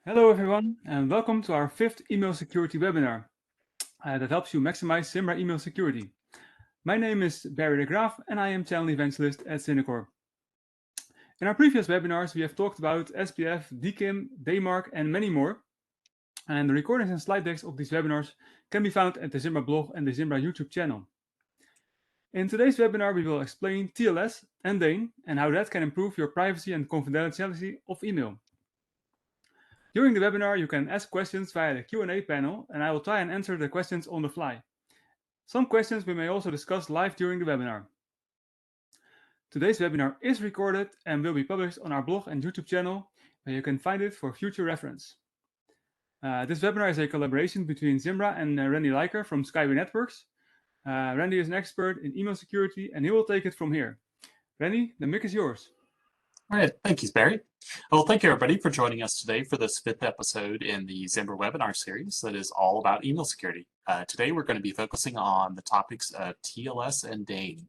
Hello everyone, and welcome to our fifth email security webinar that helps you maximize Zimbra email security. My name is Barry de Graaf, and I am channel evangelist at Synacor. In our previous webinars, we have talked about SPF, DKIM, DMARC, and many more. And the recordings and slide decks of these webinars can be found at the Zimbra blog and the Zimbra YouTube channel. In today's webinar, we will explain TLS and DANE and how that can improve your privacy and confidentiality of email. During the webinar, you can ask questions via the Q&A panel, and I will try and answer the questions on the fly. Some questions we may also discuss live during the webinar. Today's webinar is recorded and will be published on our blog and YouTube channel, where you can find it for future reference. This webinar is a collaboration between Zimbra and Randy Leiker from Skyway Networks. Randy is an expert in email security, and he will take it from here. Randy, the mic is yours. All right, thank you, Barry. Well, thank you, everybody, for joining us today for this fifth episode in the Zimbra webinar series that is all about email security. Today, we're going to be focusing on the topics of TLS and DANE.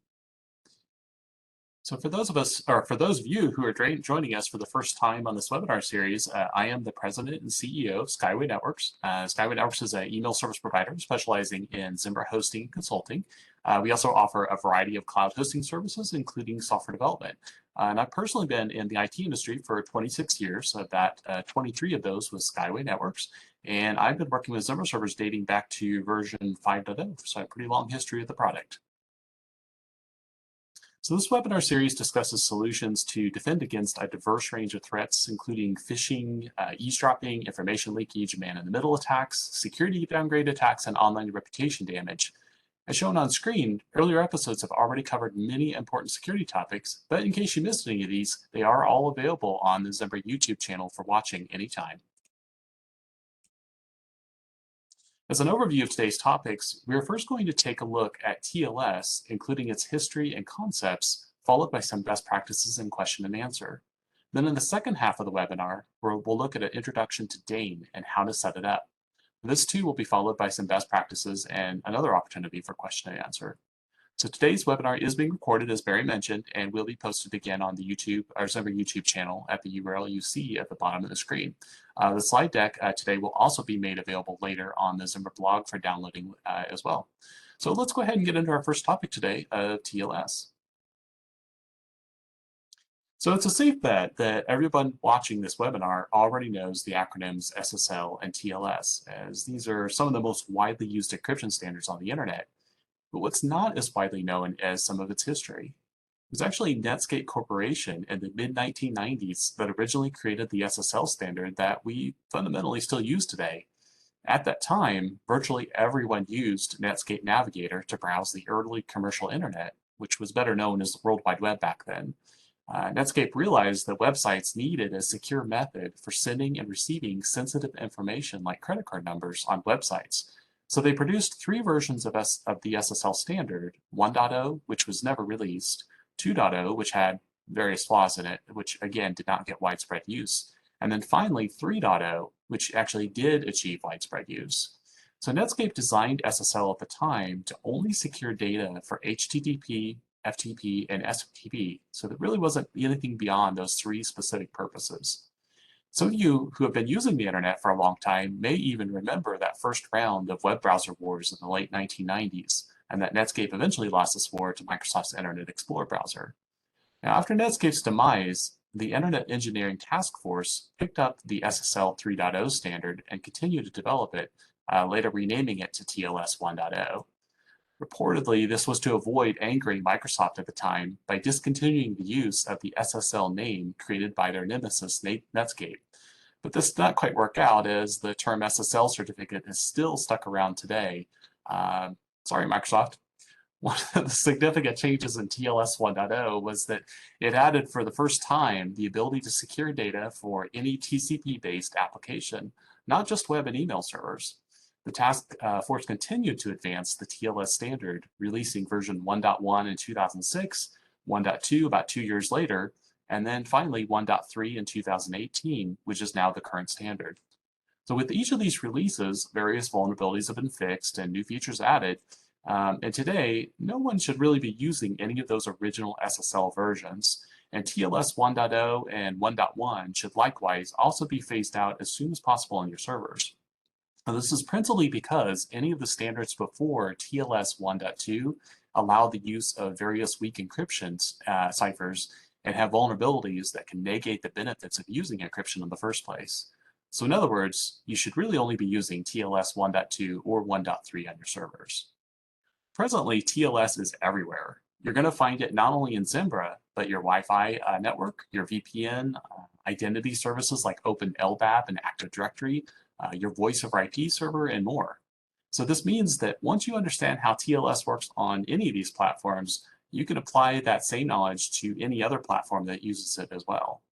So for those of you who are joining us for the first time on this webinar series, I am the president and CEO of Skyway Networks. Skyway Networks is an email service provider specializing in Zimbra hosting and consulting. We also offer a variety of cloud hosting services, including software development. And I've personally been in the IT industry for 26 years. Of that, 23 of those with Skyway Networks. And I've been working with Zimbra servers dating back to version 5.0, so I have a pretty long history of the product. So this webinar series discusses solutions to defend against a diverse range of threats, including phishing, eavesdropping, information leakage, man-in-the-middle attacks, security downgrade attacks, and online reputation damage. As shown on screen, earlier episodes have already covered many important security topics, but in case you missed any of these, they are all available on the Zimbra YouTube channel for watching anytime. As an overview of today's topics, we are first going to take a look at TLS, including its history and concepts, followed by some best practices and question and answer. Then in the second half of the webinar, we'll look at an introduction to DANE and how to set it up. This too will be followed by some best practices and another opportunity for question and answer. So today's webinar is being recorded, as Barry mentioned, and will be posted again on the our Zimbra YouTube channel at the URL you see at the bottom of the screen. The slide deck today will also be made available later on the Zimbra blog for downloading as well. So let's go ahead and get into our first topic today of TLS. So it's a safe bet that everyone watching this webinar already knows the acronyms SSL and TLS, as these are some of the most widely used encryption standards on the internet. But what's not as widely known as some of its history. It was actually Netscape Corporation in the mid-1990s that originally created the SSL standard that we fundamentally still use today. At that time, virtually everyone used Netscape Navigator to browse the early commercial internet, which was better known as the World Wide Web back then. Netscape realized that websites needed a secure method for sending and receiving sensitive information like credit card numbers on websites. So they produced three versions of the SSL standard, 1.0, which was never released, 2.0, which had various flaws in it, which again did not get widespread use, and then finally 3.0, which actually did achieve widespread use. So Netscape designed SSL at the time to only secure data for HTTP, FTP, and SFTP, so there really wasn't anything beyond those three specific purposes. Some of you who have been using the internet for a long time may even remember that first round of web browser wars in the late 1990s, and that Netscape eventually lost this war to Microsoft's Internet Explorer browser. Now, after Netscape's demise, the Internet Engineering Task Force picked up the SSL 3.0 standard and continued to develop it, later renaming it to TLS 1.0. Reportedly, this was to avoid angering Microsoft at the time by discontinuing the use of the SSL name created by their nemesis, Netscape. But this did not quite work out, as the term SSL certificate is still stuck around today. Sorry, Microsoft. One of the significant changes in TLS 1.0 was that it added for the first time the ability to secure data for any TCP-based application, not just web and email servers. The task force continued to advance the TLS standard, releasing version 1.1 in 2006, 1.2 about 2 years later, and then finally 1.3 in 2018, which is now the current standard. So with each of these releases, various vulnerabilities have been fixed and new features added, and today, no one should really be using any of those original SSL versions. And TLS 1.0 and 1.1 should likewise also be phased out as soon as possible on your servers. Now, this is principally because any of the standards before TLS 1.2 allow the use of various weak encryption ciphers and have vulnerabilities that can negate the benefits of using encryption in the first place. So in other words, you should really only be using TLS 1.2 or 1.3 on your servers. Presently, TLS is everywhere. You're going to find it not only in Zimbra, but your Wi-Fi network, your VPN, identity services like Open LDAP and Active Directory, your voice over IP server, and more. So this means that once you understand how TLS works on any of these platforms, you can apply that same knowledge to any other platform that uses it as well.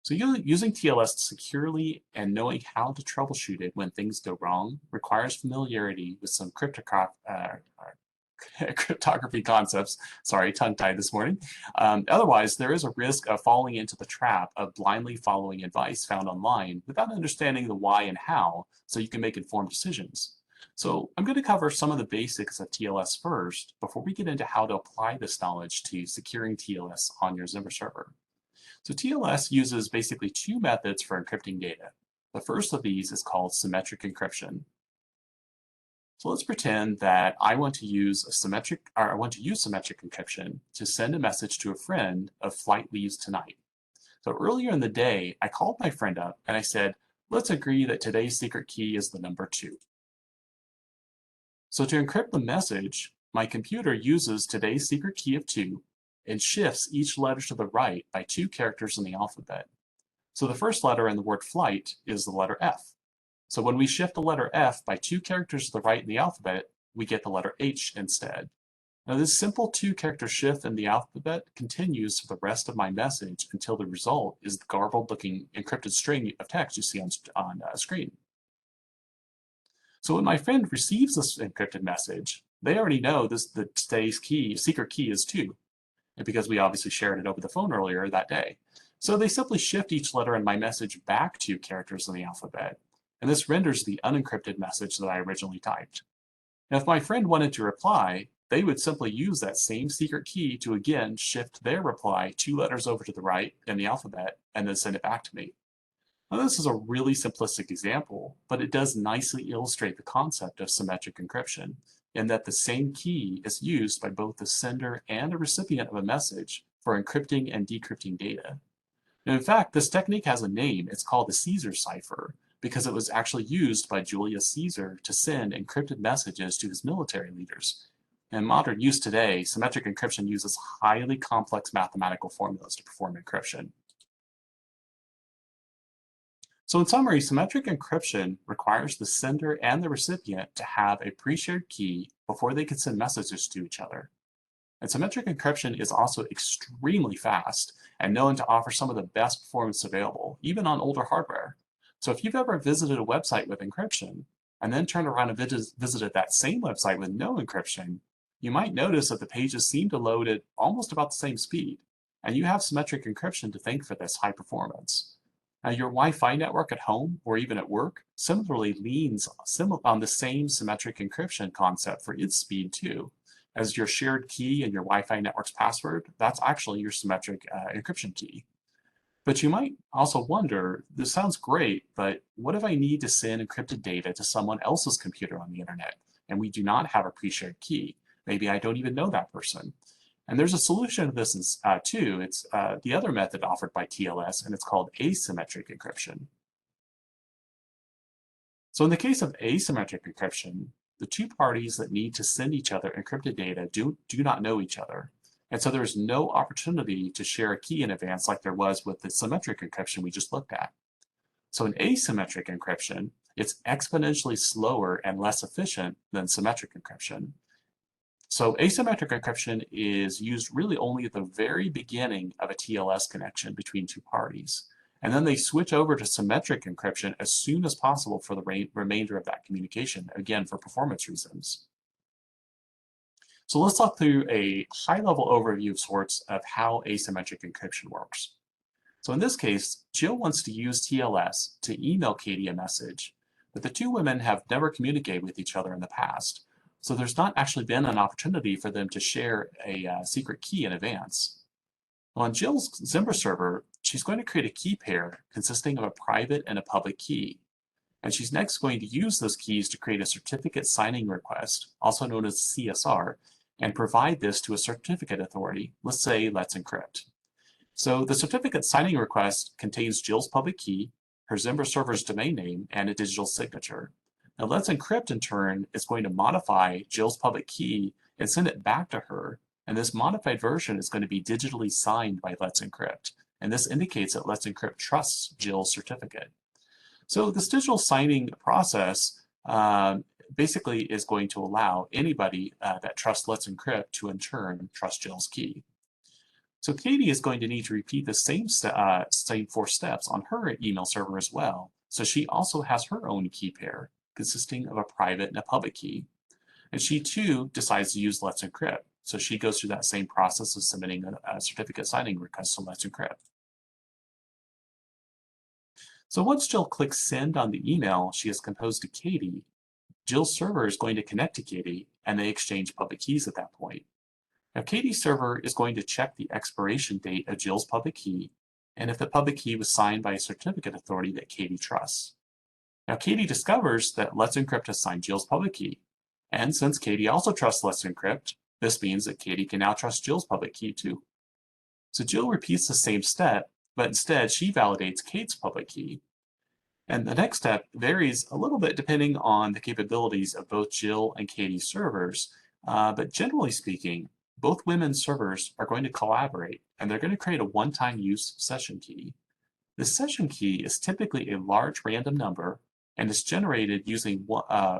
So using TLS securely and knowing how to troubleshoot it when things go wrong requires familiarity with some cryptography concepts. Sorry, tongue-tied this morning. Otherwise, there is a risk of falling into the trap of blindly following advice found online without understanding the why and how, so you can make informed decisions. So I'm going to cover some of the basics of TLS first before we get into how to apply this knowledge to securing TLS on your Zimbra server. So TLS uses basically two methods for encrypting data. The first of these is called symmetric encryption. So let's pretend that I want to use symmetric encryption to send a message to a friend of flight leaves tonight. So earlier in the day, I called my friend up and I said, let's agree that today's secret key is the number 2. So to encrypt the message, my computer uses today's secret key of 2 and shifts each letter to the right by 2 characters in the alphabet. So the first letter in the word flight is the letter F. So when we shift the letter F by 2 characters to the right in the alphabet, we get the letter H instead. Now this simple 2-character shift in the alphabet continues for the rest of my message until the result is the garbled-looking encrypted string of text you see on screen. So when my friend receives this encrypted message, they already know today's secret key is 2. And because we obviously shared it over the phone earlier that day. So they simply shift each letter in my message back 2 characters in the alphabet, and this renders the unencrypted message that I originally typed. Now if my friend wanted to reply, they would simply use that same secret key to again shift their reply 2 letters over to the right in the alphabet and then send it back to me. Now this is a really simplistic example, but it does nicely illustrate the concept of symmetric encryption, in that the same key is used by both the sender and the recipient of a message for encrypting and decrypting data. And in fact, this technique has a name. It's called the Caesar cipher, because it was actually used by Julius Caesar to send encrypted messages to his military leaders. In modern use today, symmetric encryption uses highly complex mathematical formulas to perform encryption. So in summary, symmetric encryption requires the sender and the recipient to have a pre-shared key before they can send messages to each other. And symmetric encryption is also extremely fast and known to offer some of the best performance available, even on older hardware. So if you've ever visited a website with encryption and then turned around and visited that same website with no encryption, you might notice that the pages seem to load at almost about the same speed. And you have symmetric encryption to thank for this high performance. Now, your Wi-Fi network at home or even at work similarly leans on the same symmetric encryption concept for its speed too. As your shared key and your Wi-Fi network's password, that's actually your symmetric encryption key. But you might also wonder, this sounds great, but what if I need to send encrypted data to someone else's computer on the internet and we do not have a pre-shared key? Maybe I don't even know that person. And there's a solution to this too. It's the other method offered by TLS, and it's called asymmetric encryption. So in the case of asymmetric encryption, the 2 parties that need to send each other encrypted data do not know each other. And so there's no opportunity to share a key in advance like there was with the symmetric encryption we just looked at. So in asymmetric encryption, it's exponentially slower and less efficient than symmetric encryption. So asymmetric encryption is used really only at the very beginning of a TLS connection between 2 parties. And then they switch over to symmetric encryption as soon as possible for the remainder of that communication, again, for performance reasons. So let's talk through a high-level overview of sorts of how asymmetric encryption works. So in this case, Jill wants to use TLS to email Katie a message, but the 2 women have never communicated with each other in the past. so there's not actually been an opportunity for them to share a secret key in advance. On Jill's Zimbra server, she's going to create a key pair consisting of a private and a public key. And she's next going to use those keys to create a certificate signing request, also known as CSR, and provide this to a certificate authority, let's say Let's Encrypt. So the certificate signing request contains Jill's public key, her Zimbra server's domain name, and a digital signature. Now Let's Encrypt in turn is going to modify Jill's public key and send it back to her, and this modified version is going to be digitally signed by Let's Encrypt, and this indicates that Let's Encrypt trusts Jill's certificate. So this digital signing process basically is going to allow anybody that trusts Let's Encrypt to in turn trust Jill's key. So Katie is going to need to repeat the same 4 steps on her email server as well. So she also has her own key pair consisting of a private and a public key. And she too decides to use Let's Encrypt. So she goes through that same process of submitting a certificate signing request to Let's Encrypt. So once Jill clicks send on the email she has composed to Katie, Jill's server is going to connect to Katie and they exchange public keys at that point. Now Katie's server is going to check the expiration date of Jill's public key and if the public key was signed by a certificate authority that Katie trusts. Now Katie discovers that Let's Encrypt has signed Jill's public key, and since Katie also trusts Let's Encrypt, this means that Katie can now trust Jill's public key too. So Jill repeats the same step, but instead she validates Kate's public key. And the next step varies a little bit depending on the capabilities of both Jill and Katie's servers, but generally speaking, both women's servers are going to collaborate and they're going to create a one-time use session key. This session key is typically a large random number and is generated using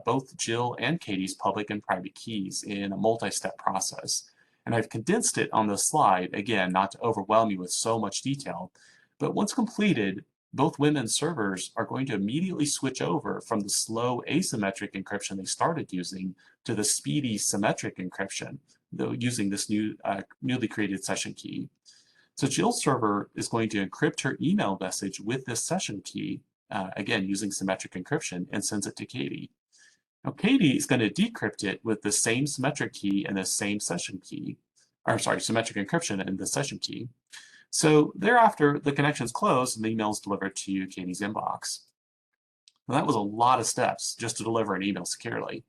both Jill and Katie's public and private keys in a multi-step process. And I've condensed it on this slide, again, not to overwhelm you with so much detail, but once completed, both women's servers are going to immediately switch over from the slow asymmetric encryption they started using to the speedy symmetric encryption, though using this newly created session key. So Jill's server is going to encrypt her email message with this session key, again using symmetric encryption, and sends it to Katie. Now Katie is going to decrypt it with the same symmetric key and the same session key, or sorry, symmetric encryption and the session key. So thereafter, the connection is closed and the email is delivered to Katie's inbox. Now, that was a lot of steps just to deliver an email securely.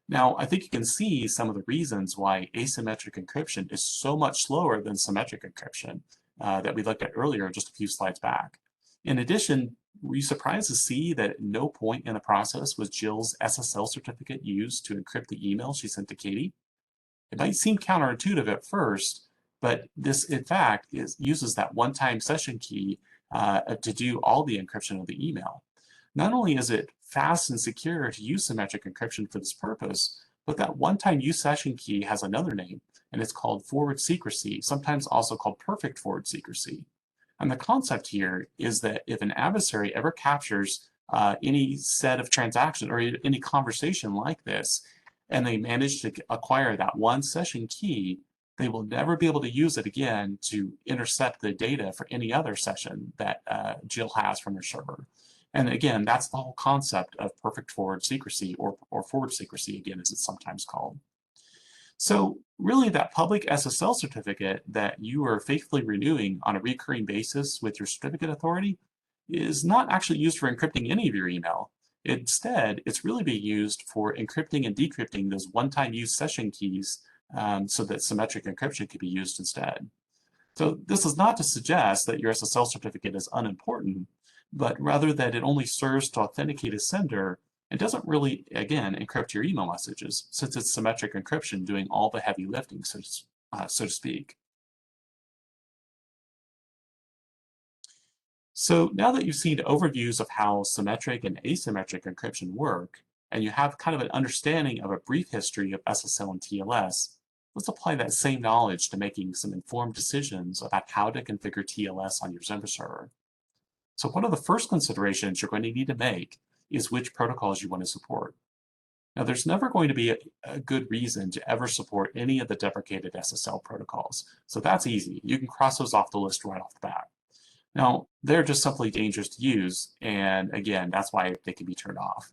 Now, I think you can see some of the reasons why asymmetric encryption is so much slower than symmetric encryption that we looked at earlier just a few slides back. In addition, were you surprised to see that at no point in the process was Jill's SSL certificate used to encrypt the email she sent to Katie? It might seem counterintuitive at first, but this, in fact, uses that one-time session key to do all the encryption of the email. Not only is it fast and secure to use symmetric encryption for this purpose, but that one-time use session key has another name, and it's called forward secrecy, sometimes also called perfect forward secrecy. And the concept here is that if an adversary ever captures any set of transactions or any conversation like this, and they manage to acquire that one session key, they will never be able to use it again to intercept the data for any other session that Jill has from her server. And again, that's the whole concept of perfect forward secrecy, or forward secrecy, again, as it's sometimes called. So really, that public SSL certificate that you are faithfully renewing on a recurring basis with your certificate authority is not actually used for encrypting any of your email. Instead, it's really being used for encrypting and decrypting those one-time use session keys so that symmetric encryption can be used instead. So this is not to suggest that your SSL certificate is unimportant, but rather that it only serves to authenticate a sender and doesn't really, again, encrypt your email messages, since it's symmetric encryption doing all the heavy lifting, so to speak. So now that you've seen overviews of how symmetric and asymmetric encryption work, and you have kind of an understanding of a brief history of SSL and TLS, let's apply that same knowledge to making some informed decisions about how to configure TLS on your Zimbra server. So one of the first considerations you're going to need to make is which protocols you want to support. Now, there's never going to be a good reason to ever support any of the deprecated SSL protocols. So that's easy. You can cross those off the list right off the bat. Now, they're just simply dangerous to use, and again, that's why they can be turned off.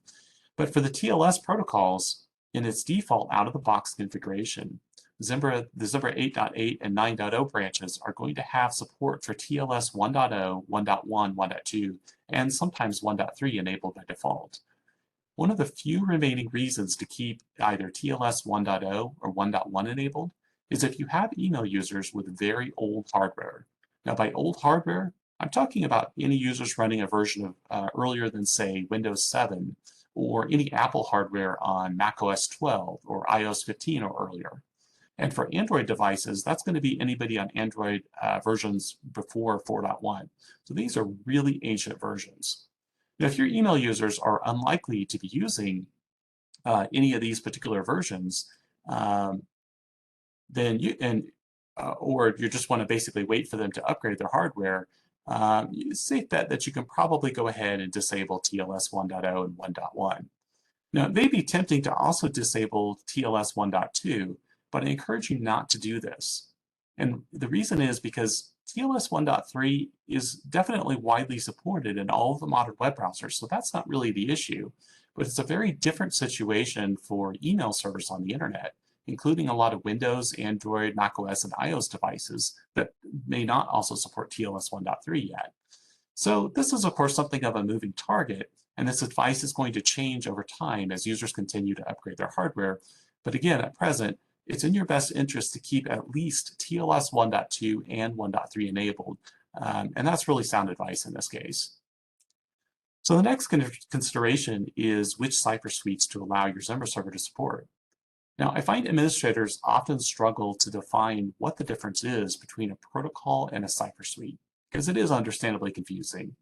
But for the TLS protocols, In its default out-of-the-box configuration, the Zimbra 8.8 and 9.0 branches are going to have support for TLS 1.0, 1.1, 1.2, and sometimes 1.3 enabled by default. One of the few remaining reasons to keep either TLS 1.0 or 1.1 enabled is if you have email users with very old hardware. Now, by old hardware, I'm talking about any users running a version of earlier than, say, Windows 7, or any Apple hardware on macOS 12 or iOS 15 or earlier. And for Android devices, that's going to be anybody on Android versions before 4.1. So these are really ancient versions. Now, if your email users are unlikely to be using any of these particular versions, then or you just want to basically wait for them to upgrade their hardware, it's a safe bet that you can probably go ahead and disable TLS 1.0 and 1.1. Now, it may be tempting to also disable TLS 1.2, but I encourage you not to do this. And the reason is because TLS 1.3 is definitely widely supported in all of the modern web browsers, so that's not really the issue. But it's a very different situation for email servers on the internet, including a lot of Windows, Android, macOS, and iOS devices that may not also support TLS 1.3 yet. So this is, of course, something of a moving target, and this advice is going to change over time as users continue to upgrade their hardware. But again, at present, it's in your best interest to keep at least TLS 1.2 and 1.3 enabled, and that's really sound advice in this case. So the next consideration is which Cipher suites to allow your Zimbra server to support. Now, I find administrators often struggle to define what the difference is between a protocol and a Cipher suite, because it is understandably confusing.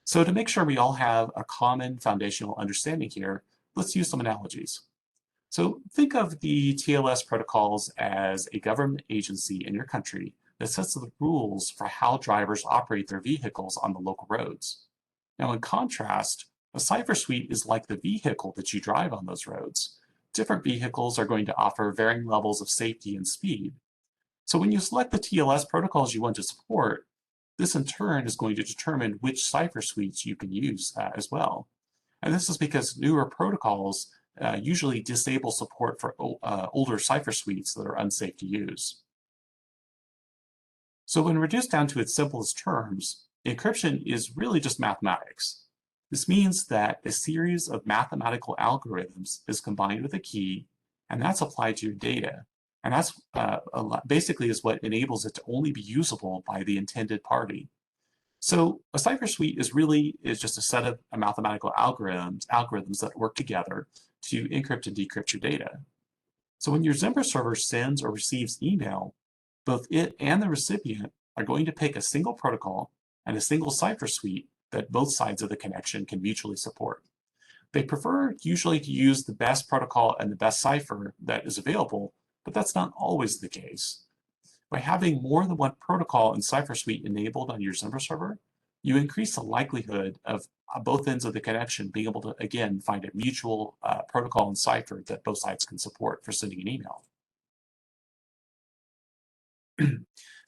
So to make sure we all have a common foundational understanding here, let's use some analogies. So think of the TLS protocols as a government agency in your country that sets the rules for how drivers operate their vehicles on the local roads. Now, in contrast, a Cipher suite is like the vehicle that you drive on those roads. Different vehicles are going to offer varying levels of safety and speed. So when you select the TLS protocols you want to support, this in turn is going to determine which Cipher suites you can use as well. And this is because newer protocols usually disable support for older Cipher suites that are unsafe to use. So when reduced down to its simplest terms, encryption is really just mathematics. This means that a series of mathematical algorithms is combined with a key, and that's applied to your data. And that's basically is what enables it to only be usable by the intended party. So a Cipher suite is just a set of mathematical algorithms that work together to encrypt and decrypt your data. So when your Zimbra server sends or receives email, both it and the recipient are going to pick a single protocol and a single Cipher suite that both sides of the connection can mutually support. They prefer usually to use the best protocol and the best cipher that is available, but that's not always the case. By having more than one protocol and cipher suite enabled on your Zimbra server, you increase the likelihood of both ends of the connection being able to, again, find a mutual protocol and cipher that both sides can support for sending an email.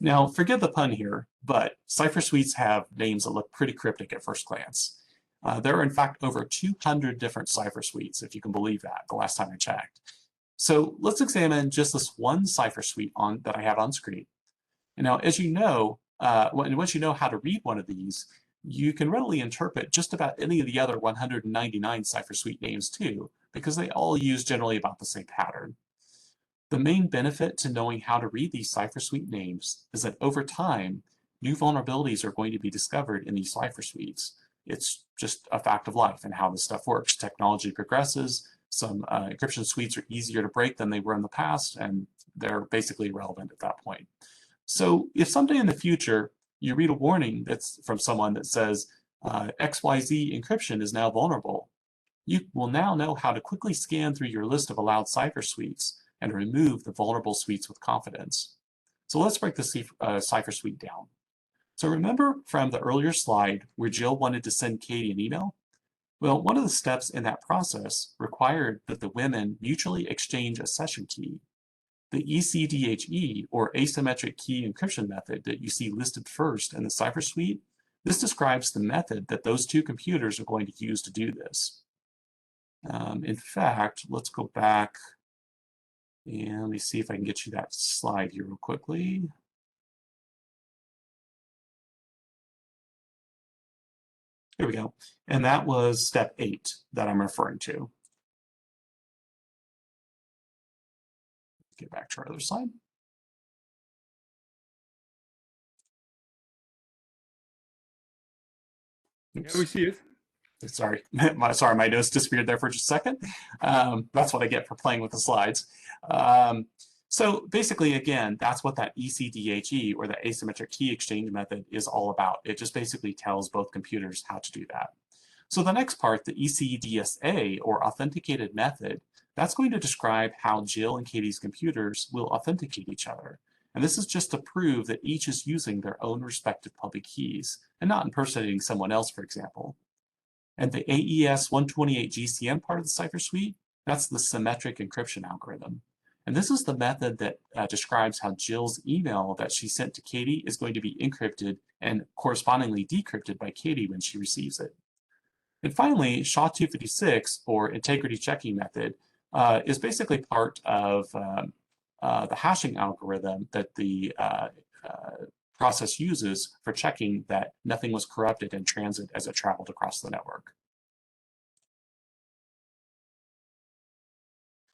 Now, forgive the pun here, but cipher suites have names that look pretty cryptic at first glance. There are, in fact, over 200 different cipher suites, if you can believe that, the last time I checked. So let's examine just this one cipher suite that I have on screen. And now, as you know, once you know how to read one of these, you can readily interpret just about any of the other 199 cipher suite names too, because they all use generally about the same pattern. The main benefit to knowing how to read these cipher suite names is that over time, new vulnerabilities are going to be discovered in these cipher suites. It's just a fact of life and how this stuff works. Technology progresses, some encryption suites are easier to break than they were in the past, and they're basically irrelevant at that point. So if someday in the future you read a warning that's from someone that says XYZ encryption is now vulnerable, you will now know how to quickly scan through your list of allowed cipher suites and remove the vulnerable suites with confidence. So let's break the cipher suite down. So remember from the earlier slide where Jill wanted to send Katie an email? Well, one of the steps in that process required that the women mutually exchange a session key. The ECDHE, or asymmetric key encryption method that you see listed first in the cipher suite, this describes the method that those two computers are going to use to do this. In fact, let's go back and let me see if I can get you that slide here real quickly. Here we go. And that was step 8 that I'm referring to. Get back to our other slide. Yeah, we see it. Sorry, my nose disappeared there for just a second. That's what I get for playing with the slides. So basically, again, that's what that ECDHE, or the asymmetric key exchange method, is all about. It just basically tells both computers how to do that. So the next part, the ECDSA, or authenticated method, that's going to describe how Jill and Katie's computers will authenticate each other. And this is just to prove that each is using their own respective public keys and not impersonating someone else, for example. And the AES 128 GCM part of the Cipher suite, that's the symmetric encryption algorithm. And this is the method that describes how Jill's email that she sent to Katie is going to be encrypted and correspondingly decrypted by Katie when she receives it. And finally, SHA-256, or integrity checking method, is basically part of the hashing algorithm that the process uses for checking that nothing was corrupted in transit as it traveled across the network.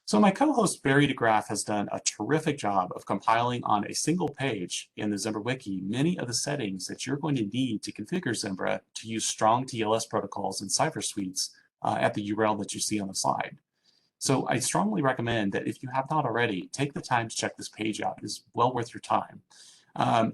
So my co-host Barry DeGraff has done a terrific job of compiling on a single page in the Zimbra wiki many of the settings that you're going to need to configure Zimbra to use strong TLS protocols and Cipher suites at the URL that you see on the slide. So I strongly recommend that if you have not already, take the time to check this page out. It is well worth your time.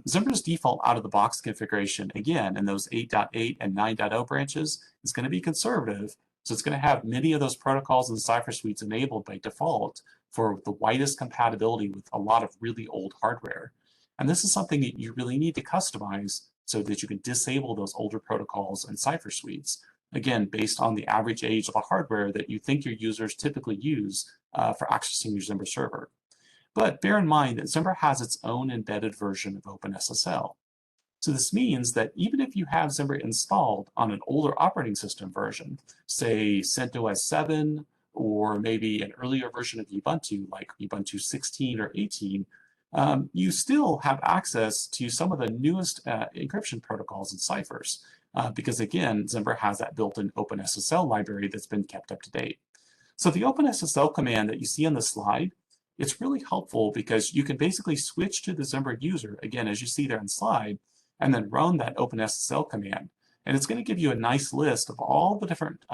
Zimbra's default out-of-the-box configuration, again, in those 8.8 and 9.0 branches, is going to be conservative, so it's going to have many of those protocols and Cipher suites enabled by default for the widest compatibility with a lot of really old hardware. And this is something that you really need to customize so that you can disable those older protocols and Cipher suites, again, based on the average age of the hardware that you think your users typically use for accessing your Zimbra server. But bear in mind that Zimbra has its own embedded version of OpenSSL. So this means that even if you have Zimbra installed on an older operating system version, say CentOS 7, or maybe an earlier version of Ubuntu, like Ubuntu 16 or 18, you still have access to some of the newest encryption protocols and ciphers, because again, Zimbra has that built-in OpenSSL library that's been kept up to date. So the OpenSSL command that you see on the slide, it's really helpful because you can basically switch to the Zimbra user, again, as you see there on the slide, and then run that OpenSSL command. And it's going to give you a nice list of all the different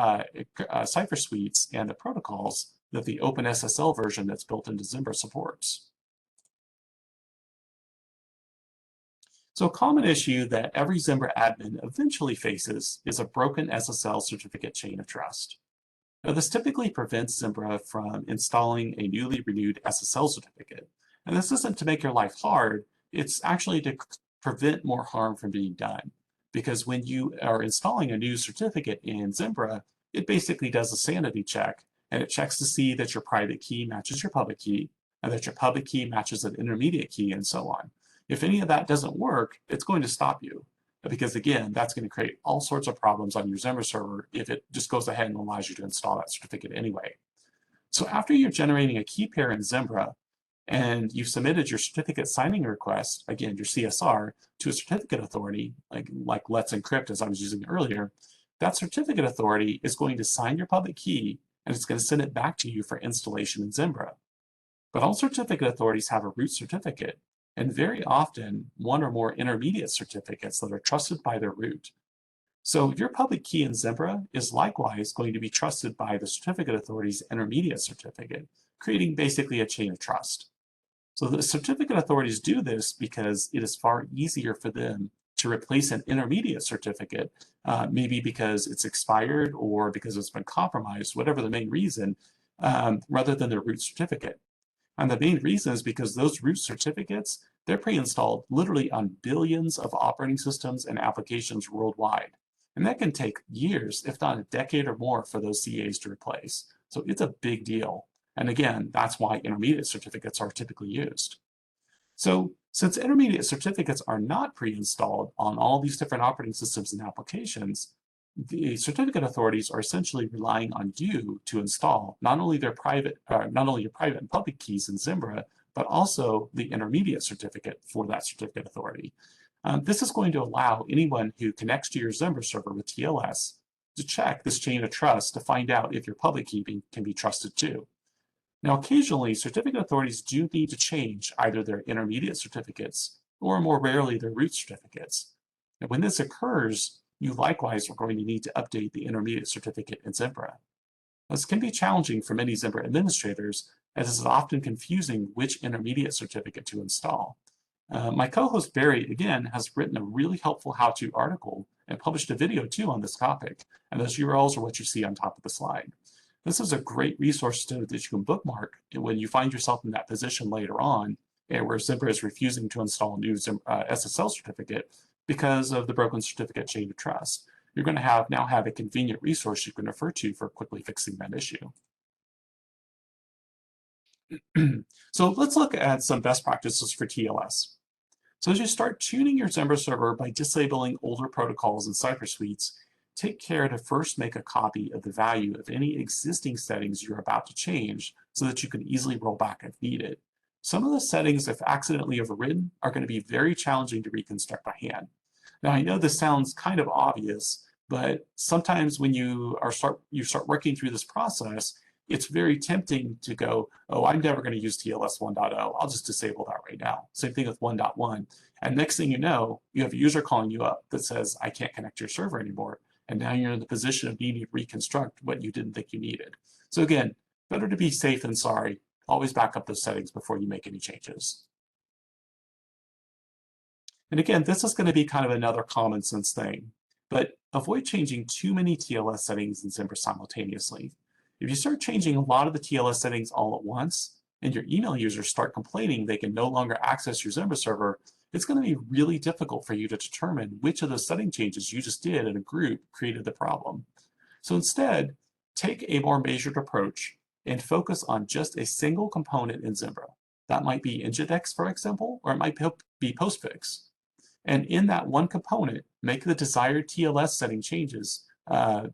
Cipher suites and the protocols that the OpenSSL version that's built into Zimbra supports. So a common issue that every Zimbra admin eventually faces is a broken SSL certificate chain of trust. Now, this typically prevents Zimbra from installing a newly renewed SSL certificate. And this isn't to make your life hard, it's actually to prevent more harm from being done. Because when you are installing a new certificate in Zimbra, it basically does a sanity check, and it checks to see that your private key matches your public key, and that your public key matches an intermediate key, and so on. If any of that doesn't work, it's going to stop you. Because again, that's going to create all sorts of problems on your Zimbra server if it just goes ahead and allows you to install that certificate anyway. So after you're generating a key pair in Zimbra, and you've submitted your certificate signing request, again, your CSR, to a certificate authority, like Let's Encrypt, as I was using earlier, that certificate authority is going to sign your public key, and it's going to send it back to you for installation in Zimbra. But all certificate authorities have a root certificate, and very often one or more intermediate certificates that are trusted by their root. So your public key in Zimbra is likewise going to be trusted by the certificate authority's intermediate certificate, creating basically a chain of trust. So the certificate authorities do this because it is far easier for them to replace an intermediate certificate, maybe because it's expired or because it's been compromised, whatever the main reason, rather than their root certificate. And the main reason is because those root certificates, they're pre-installed literally on billions of operating systems and applications worldwide. And that can take years, if not a decade or more, for those CAs to replace. So it's a big deal. And again, that's why intermediate certificates are typically used. So since intermediate certificates are not pre-installed on all these different operating systems and applications, the certificate authorities are essentially relying on you to install not only your private and public keys in Zimbra, but also the intermediate certificate for that certificate authority. This is going to allow anyone who connects to your Zimbra server with TLS to check this chain of trust to find out if your public key can be trusted too. Now, occasionally, certificate authorities do need to change either their intermediate certificates or more rarely their root certificates. And when this occurs, you likewise are going to need to update the intermediate certificate in Zimbra. This can be challenging for many Zimbra administrators, as it is often confusing which intermediate certificate to install. My co-host Barry, again, has written a really helpful how-to article and published a video too on this topic, and those URLs are what you see on top of the slide. This is a great resource that you can bookmark when you find yourself in that position later on, where Zimbra is refusing to install a new SSL certificate because of the broken certificate chain of trust. You're going to now have a convenient resource you can refer to for quickly fixing that issue. So let's look at some best practices for TLS. So as you start tuning your Zimbra server by disabling older protocols and Cipher suites, take care to first make a copy of the value of any existing settings you're about to change so that you can easily roll back if needed. Some of the settings, if accidentally overridden, are going to be very challenging to reconstruct by hand. Now, I know this sounds kind of obvious, but sometimes when you start working through this process, it's very tempting to go, oh, I'm never going to use TLS 1.0. I'll just disable that right now. Same thing with 1.1. And next thing you know, you have a user calling you up that says, I can't connect to your server anymore. And now you're in the position of needing to reconstruct what you didn't think you needed. So again, better to be safe than sorry. Always back up those settings before you make any changes. And again, this is going to be kind of another common sense thing, but avoid changing too many TLS settings in Zimbra simultaneously. If you start changing a lot of the TLS settings all at once, and your email users start complaining they can no longer access your Zimbra server, it's going to be really difficult for you to determine which of those setting changes you just did in a group created the problem. So instead, take a more measured approach and focus on just a single component in Zimbra. That might be Nginx, for example, or it might be postfix. And in that one component, make the desired TLS setting changes,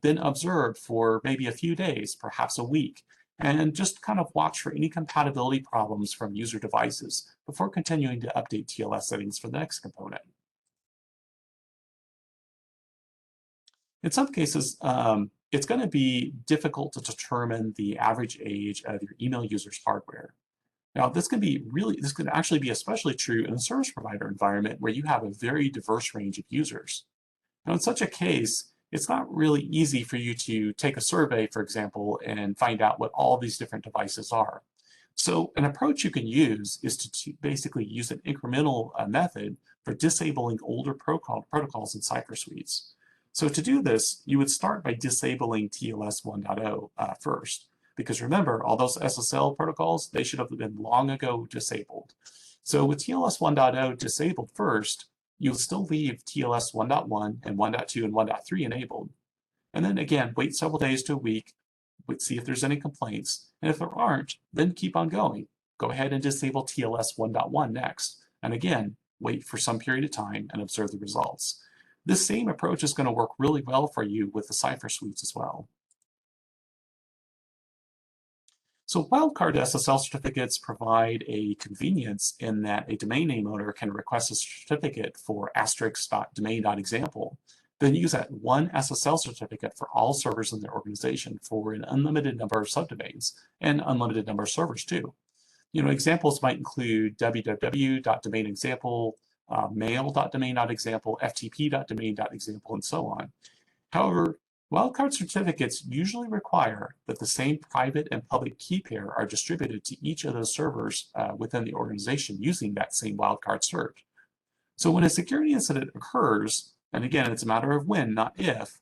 then observe for maybe a few days, perhaps a week, and just kind of watch for any compatibility problems from user devices before continuing to update TLS settings for the next component. In some cases, it's going to be difficult to determine the average age of your email user's hardware. Now, this can actually be especially true in a service provider environment where you have a very diverse range of users. Now, in such a case, it's not really easy for you to take a survey, for example, and find out what all these different devices are. So an approach you can use is to basically use an incremental method for disabling older protocols and Cipher suites. So to do this, you would start by disabling TLS 1.0 first. Because remember, all those SSL protocols, they should have been long ago disabled. So with TLS 1.0 disabled first, you'll still leave TLS 1.1 and 1.2 and 1.3 enabled. And then again, wait several days to a week, see if there's any complaints. And if there aren't, then keep on going. Go ahead and disable TLS 1.1 next. And again, wait for some period of time and observe the results. This same approach is going to work really well for you with the Cipher suites as well. So wildcard SSL certificates provide a convenience in that a domain name owner can request a certificate for *domain.example, then use that one SSL certificate for all servers in their organization for an unlimited number of subdomains and unlimited number of servers too. Examples might include www.domain.example, mail.domain.example, ftp.domain.example, and so on. However, wildcard certificates usually require that the same private and public key pair are distributed to each of those servers within the organization using that same wildcard cert. So when a security incident occurs, and again, it's a matter of when, not if,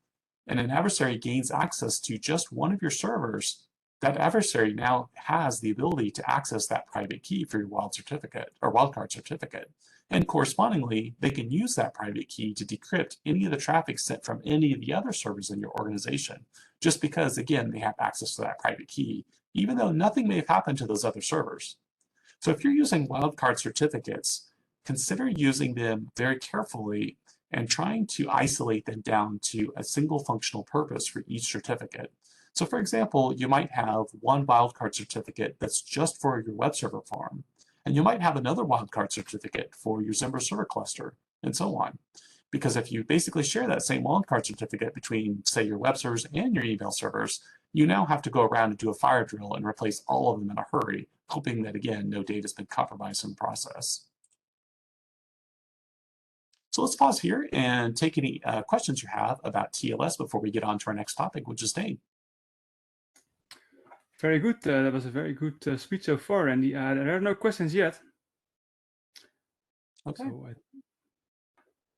and an adversary gains access to just one of your servers, that adversary now has the ability to access that private key for your wildcard certificate. And correspondingly, they can use that private key to decrypt any of the traffic sent from any of the other servers in your organization, just because, again, they have access to that private key, even though nothing may have happened to those other servers. So if you're using wildcard certificates, consider using them very carefully and trying to isolate them down to a single functional purpose for each certificate. So for example, you might have one wildcard certificate that's just for your web server farm, and you might have another wildcard certificate for your Zimbra server cluster, and so on. Because if you basically share that same wildcard certificate between, say, your web servers and your email servers, you now have to go around and do a fire drill and replace all of them in a hurry, hoping that, again, no data has been compromised in the process. So let's pause here and take any questions you have about TLS before we get on to our next topic, which is DANE. Very good. That was a very good speech so far, Randy. There are no questions yet. Okay. So,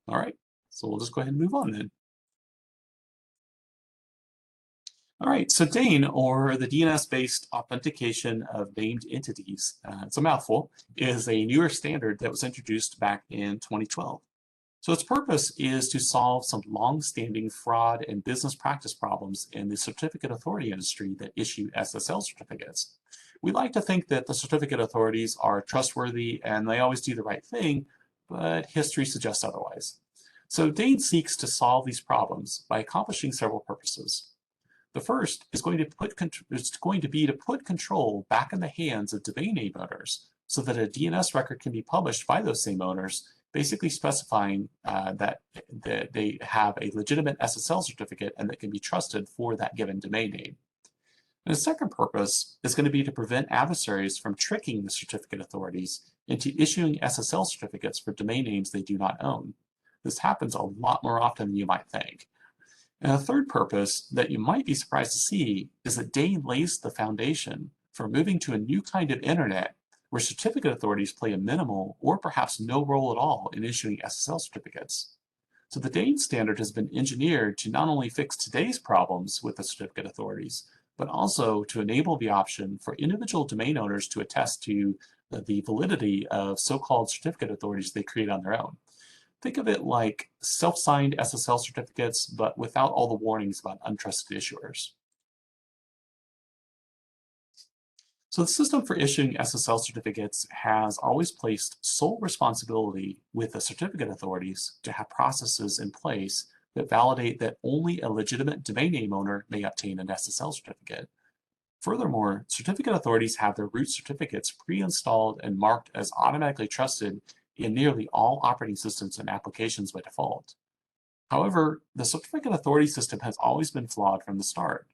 all right. So we'll just go ahead and move on then. All right, so DANE, or the DNS-based authentication of named entities, it's a mouthful, is a newer standard that was introduced back in 2012. So its purpose is to solve some long-standing fraud and business practice problems in the certificate authority industry that issue SSL certificates. We like to think that the certificate authorities are trustworthy and they always do the right thing, but history suggests otherwise. So DANE seeks to solve these problems by accomplishing several purposes. The first is going to be to put control back in the hands of domain name owners so that a DNS record can be published by those same owners, basically specifying that they have a legitimate SSL certificate and that can be trusted for that given domain name. And the second purpose is going to be to prevent adversaries from tricking the certificate authorities into issuing SSL certificates for domain names they do not own. This happens a lot more often than you might think. And a third purpose that you might be surprised to see is that DANE lays the foundation for moving to a new kind of internet where certificate authorities play a minimal or perhaps no role at all in issuing SSL certificates. So the DANE standard has been engineered to not only fix today's problems with the certificate authorities, but also to enable the option for individual domain owners to attest to the validity of so-called certificate authorities they create on their own. Think of it like self-signed SSL certificates, but without all the warnings about untrusted issuers. So the system for issuing SSL certificates has always placed sole responsibility with the certificate authorities to have processes in place that validate that only a legitimate domain name owner may obtain an SSL certificate. Furthermore, certificate authorities have their root certificates pre-installed and marked as automatically trusted in nearly all operating systems and applications by default. However, the certificate authority system has always been flawed from the start.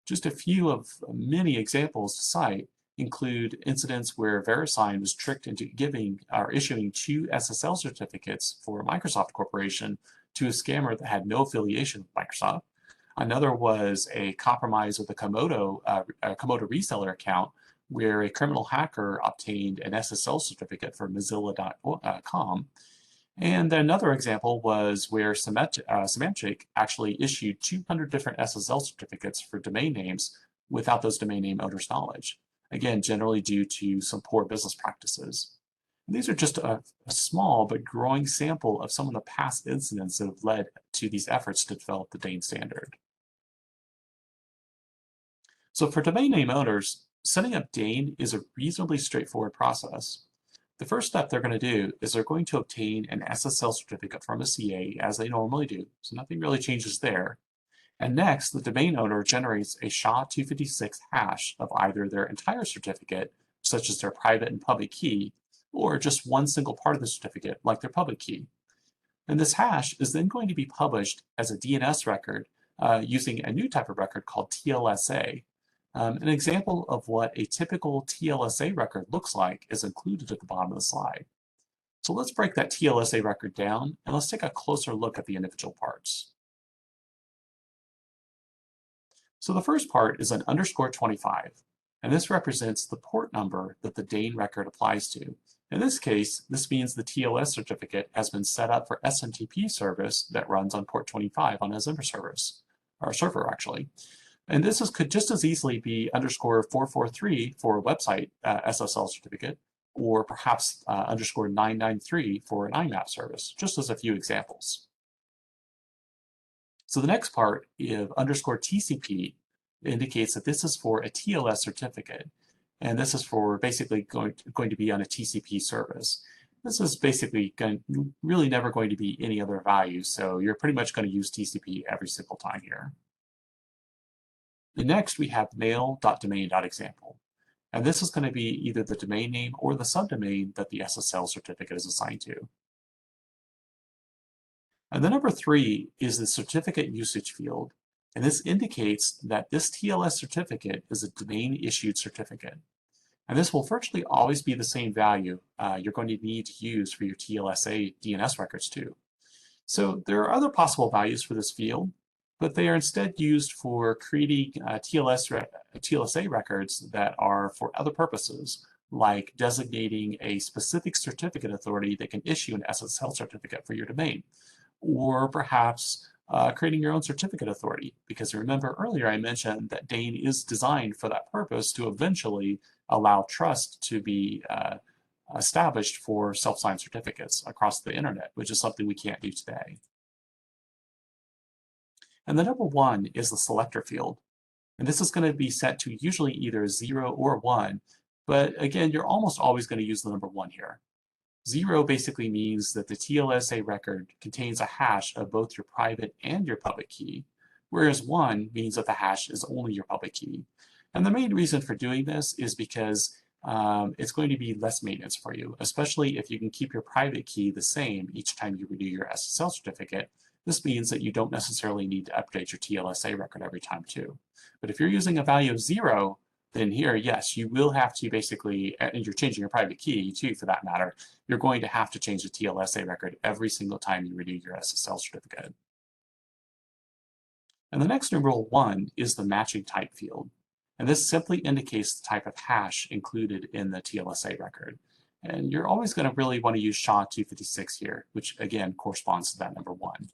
Just a few of many examples to cite include incidents where VeriSign was tricked into issuing 2 SSL certificates for Microsoft Corporation to a scammer that had no affiliation with Microsoft. Another was a compromise with a Komodo reseller account where a criminal hacker obtained an SSL certificate for Mozilla.com. And another example was where Asymmetric actually issued 200 different SSL certificates for domain names without those domain name owners' knowledge, again, generally due to some poor business practices. And these are just a small but growing sample of some of the past incidents that have led to these efforts to develop the DANE standard. So for domain name owners, setting up DANE is a reasonably straightforward process. The first step they're going to do is they're going to obtain an SSL certificate from a CA as they normally do, so nothing really changes there. And next, the domain owner generates a SHA-256 hash of either their entire certificate, such as their private and public key, or just one single part of the certificate, like their public key. And this hash is then going to be published as a DNS record using a new type of record called TLSA. An example of what a typical TLSA record looks like is included at the bottom of the slide. So let's break that TLSA record down and let's take a closer look at the individual parts. So the first part is an _25, and this represents the port number that the DANE record applies to. In this case, this means the TLS certificate has been set up for SMTP service that runs on port 25 on a Zimbra service, or server actually. And this could just as easily be _443 for a website SSL certificate, or perhaps _993 for an IMAP service, just as a few examples. So the next part, if _TCP, indicates that this is for a TLS certificate, and this is for basically going to be on a TCP service. This is basically really never going to be any other value, so you're pretty much going to use TCP every single time here. And next, we have mail.domain.example. And this is going to be either the domain name or the subdomain that the SSL certificate is assigned to. And the number 3 is the certificate usage field. And this indicates that this TLS certificate is a domain-issued certificate. And this will virtually always be the same value you're going to need to use for your TLSA DNS records too. So there are other possible values for this field, but they are instead used for creating TLSA records that are for other purposes, like designating a specific certificate authority that can issue an SSL certificate for your domain, or perhaps creating your own certificate authority, because remember earlier I mentioned that DANE is designed for that purpose to eventually allow trust to be established for self-signed certificates across the internet, which is something we can't do today. And the number 1 is the selector field. And this is going to be set to usually either 0 or 1, but again, you're almost always going to use the number 1 here. 0 basically means that the TLSA record contains a hash of both your private and your public key, whereas 1 means that the hash is only your public key. And the main reason for doing this is because it's going to be less maintenance for you, especially if you can keep your private key the same each time you renew your SSL certificate. This means that you don't necessarily need to update your TLSA record every time too. But if you're using a value of 0, then here, yes, you will have to basically, and you're changing your private key too for that matter, you're going to have to change the TLSA record every single time you renew your SSL certificate. And the next numeral 1 is the matching type field. And this simply indicates the type of hash included in the TLSA record. And you're always going to really want to use SHA-256 here, which again corresponds to that number 1.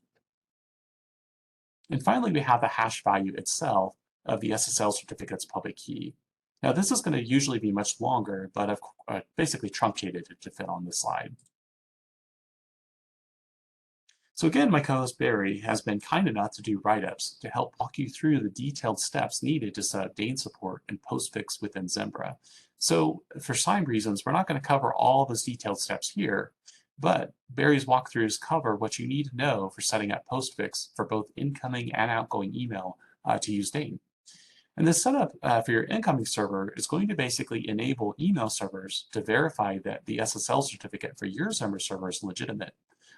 And finally, we have the hash value itself of the SSL certificate's public key. Now, this is going to usually be much longer, but I've basically truncated it to fit on this slide. So again, my co-host Barry has been kind enough to do write-ups to help walk you through the detailed steps needed to set up DANE support and postfix within Zimbra. So for time reasons, we're not going to cover all those detailed steps here, but Barry's walkthroughs cover what you need to know for setting up postfix for both incoming and outgoing email to use DANE. And this setup for your incoming server is going to basically enable email servers to verify that the SSL certificate for your Zimbra server is legitimate.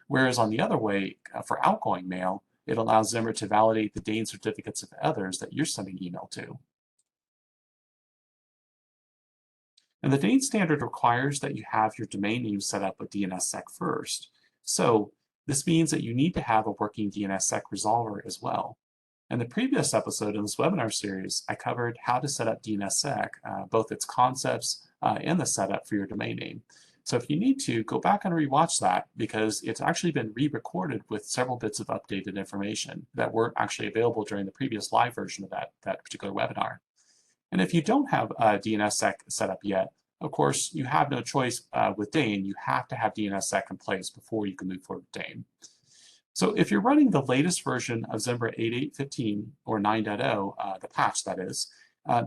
Whereas on the other way, for outgoing mail, it allows Zimbra to validate the DANE certificates of others that you're sending email to. And the DANE standard requires that you have your domain name set up with DNSSEC first. So this means that you need to have a working DNSSEC resolver as well. In the previous episode in this webinar series, I covered how to set up DNSSEC, both its concepts and the setup for your domain name. So if you need to, go back and rewatch that because it's actually been re-recorded with several bits of updated information that weren't actually available during the previous live version of that particular webinar. And if you don't have DNSSEC set up yet, of course, you have no choice with DANE. You have to have DNSSEC in place before you can move forward with DANE. So if you're running the latest version of Zimbra 8.8.15 or 9.0, the patch that is,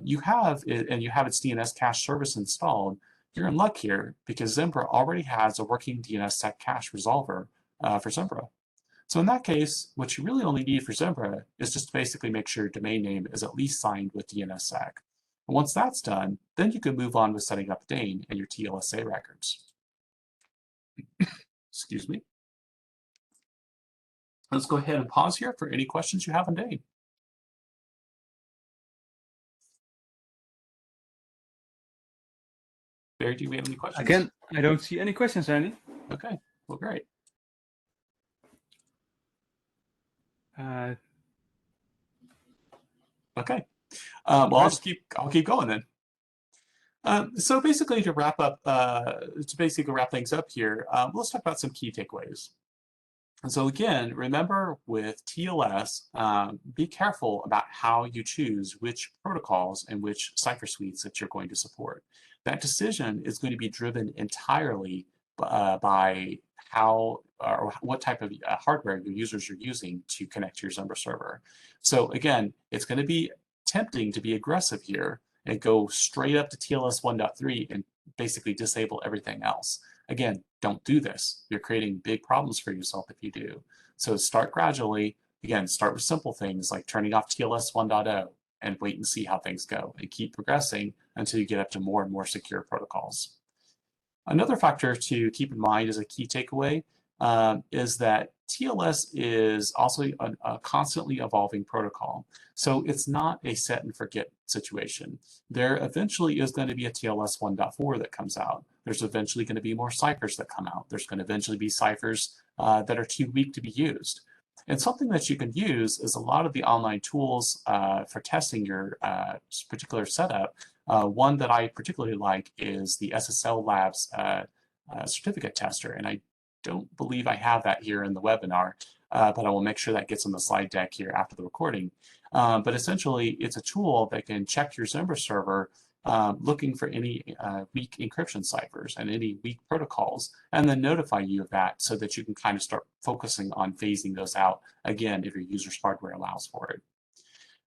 you have its DNS cache service installed, you're in luck here because Zimbra already has a working DNSSEC cache resolver for Zimbra. So in that case, what you really only need for Zimbra is just to basically make sure your domain name is at least signed with DNSSEC. And once that's done, then you can move on with setting up DANE and your TLSA records. Excuse me. Let's go ahead and pause here for any questions you have on DANE. Barry, do we have any questions? Again, I don't see any questions, Andy. Okay, well, great. Okay, well, I'll keep going then. So basically, to wrap things up here, let's talk about some key takeaways. And so again, remember with TLS, be careful about how you choose which protocols and which Cipher suites that you're going to support. That decision is going to be driven entirely by how or what type of hardware your users are using to connect to your Zimbra server. So again, it's going to be tempting to be aggressive here and go straight up to TLS 1.3 and basically disable everything else. Again, don't do this. You're creating big problems for yourself if you do. So start gradually. Again, start with simple things like turning off TLS 1.0 and wait and see how things go, and keep progressing until you get up to more and more secure protocols. Another factor to keep in mind as a key takeaway is that TLS is also a constantly evolving protocol. So it's not a set and forget situation. There eventually is going to be a TLS 1.4 that comes out. There's eventually going to be more ciphers that come out. There's going to eventually be ciphers that are too weak to be used. And something that you can use is a lot of the online tools for testing your particular setup. One that I particularly like is the SSL Labs certificate tester, and I don't believe I have that here in the webinar, but I will make sure that gets on the slide deck here after the recording. But essentially, it's a tool that can check your Zimbra server looking for any weak encryption ciphers and any weak protocols, and then notify you of that so that you can kind of start focusing on phasing those out, again, if your user's hardware allows for it.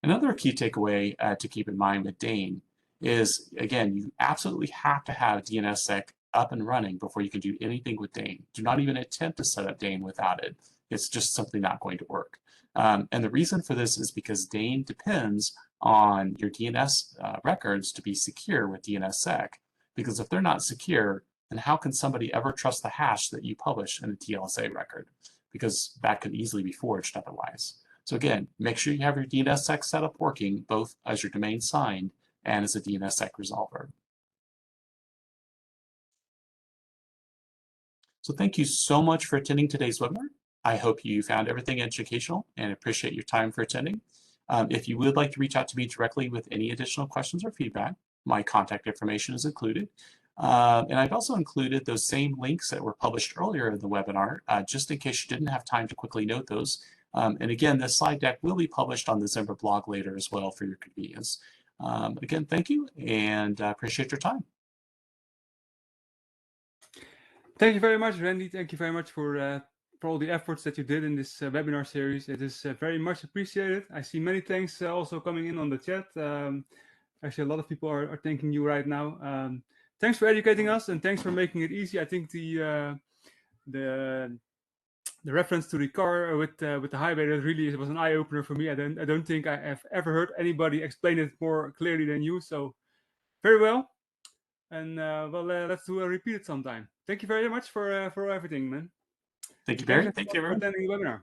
Another key takeaway to keep in mind with DANE is, again, you absolutely have to have DNSSEC up and running before you can do anything with DANE. Do not even attempt to set up DANE without it. It's just simply not going to work. And the reason for this is because DANE depends on your DNS records to be secure with DNSSEC. Because if they're not secure, then how can somebody ever trust the hash that you publish in a TLSA record? Because that could easily be forged otherwise. So again, make sure you have your DNSSEC setup working, both as your domain signed and as a DNSSEC resolver. So thank you so much for attending today's webinar. I hope you found everything educational and appreciate your time for attending. If you would like to reach out to me directly with any additional questions or feedback, my contact information is included. And I've also included those same links that were published earlier in the webinar, just in case you didn't have time to quickly note those. And again, this slide deck will be published on the Zimbra blog later as well for your convenience. Again, thank you, and appreciate your time. Thank you very much, Randy. Thank you very much for all the efforts that you did in this webinar series. It is very much appreciated. I see many thanks also coming in on the chat. Actually, a lot of people are thanking you right now. Thanks for educating us, and thanks for making it easy. I think the reference to the car with the highway, that really was an eye opener for me. I don't think I have ever heard anybody explain it more clearly than you. So very well, and well, let's do a repeat it sometime. Thank you very much for everything, man. Thank you, Barry. Thanks Thank you, for everyone. attending the webinar.